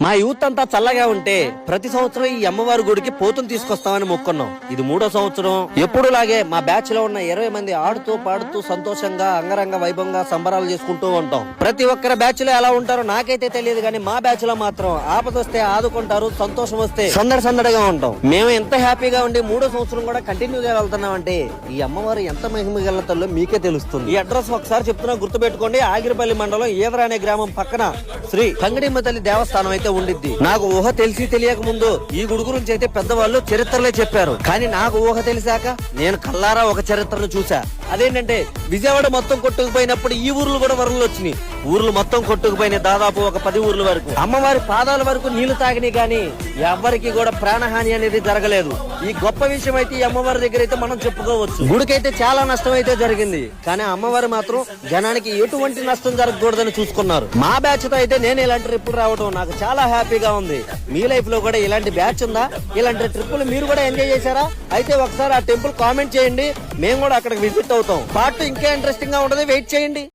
మా యూత్ అంతా చల్లగా ఉంటే ప్రతి సంవత్సరం ఈ అమ్మవారి గుడికి పోతుని తీసుకొస్తామని మొక్కున్నాం. ఇది 3వ సంవత్సరం. ఎప్పుడులాగే మా బ్యాచ్ లో ఉన్న 20 మంది ఆడుతూ పాడుతూ సంతోషంగా అంగరంగ వైభవంగా సంబరాలు చేసుకుంటూ ఉంటాం. ప్రతి ఒక్కరి బ్యాచ్ లో ఎలా ఉంటారో నాకైతే తెలియదు, కానీ మా బ్యాచ్ లో మాత్రం ఆపదొస్తే ఆదుకుంటారు, సంతోషం వస్తే సందడిగా ఉంటాం. మేము ఎంత హ్యాపీగా ఉండి 3వ సంవత్సరం కూడా కంటిన్యూగా వెళ్తున్నాం అంటే ఈ అమ్మవారు ఎంత మహిమ గలతల్లో మీకే తెలుస్తుంది. ఈ అడ్రస్ ఒకసారి చెప్తున్నా, గుర్తుపెట్టుకోండి. ఆగిరిపల్లి మండలం ఈదర అనే గ్రామం పక్కన శ్రీ కంగడిమ్మ తల్లి దేవస్థానం అయితే ఉండిద్ది. నాకు ఊహ తెలిసి తెలియక ముందు ఈ గుడి గురించి అయితే పెద్దవాళ్ళు చరిత్రలే చెప్పారు, కానీ నాకు ఊహ తెలిసాక నేను కల్లారా ఒక చరిత్రను చూసా. అదేంటంటే విజయవాడ మొత్తం కొట్టుకుపోయినప్పుడు ఈ ఊర్లు కూడా వరదలు వచ్చినాయి. ఊర్లు మొత్తం కొట్టుకుపోయినాయి, దాదాపు ఒక 10 ఊర్ల వరకు. అమ్మవారి పాదాల వరకు నీళ్లు తాగినాయి, కానీ ఎవ్వరికి కూడా ప్రాణహాని అనేది జరగలేదు. ఈ గొప్ప విషయం అయితే ఈ అమ్మవారి దగ్గర అయితే మనం చెప్పుకోవచ్చు. గుడికైతే చాలా నష్టం అయితే జరిగింది, కానీ అమ్మవారి మాత్రం జనానికి ఎటువంటి నష్టం జరగకూడదని చూసుకున్నారు. మా బ్యాచ్ తో అయితే నేను ఇలాంటి ట్రిప్పులు రావడం నాకు చాలా హ్యాపీగా ఉంది. మీ లైఫ్ లో కూడా ఇలాంటి బ్యాచ్ ఉందా? ఇలాంటి ట్రిప్పులు మీరు కూడా ఎంజాయ్ చేశారా? అయితే ఒకసారి ఆ టెంపుల్ కామెంట్ చేయండి, మేము కూడా అక్కడికి విజిట్ అవుతాం. పార్ట్ ఇంకా ఇంట్రెస్టింగ్ గా ఉంటది, వెయిట్ చేయండి.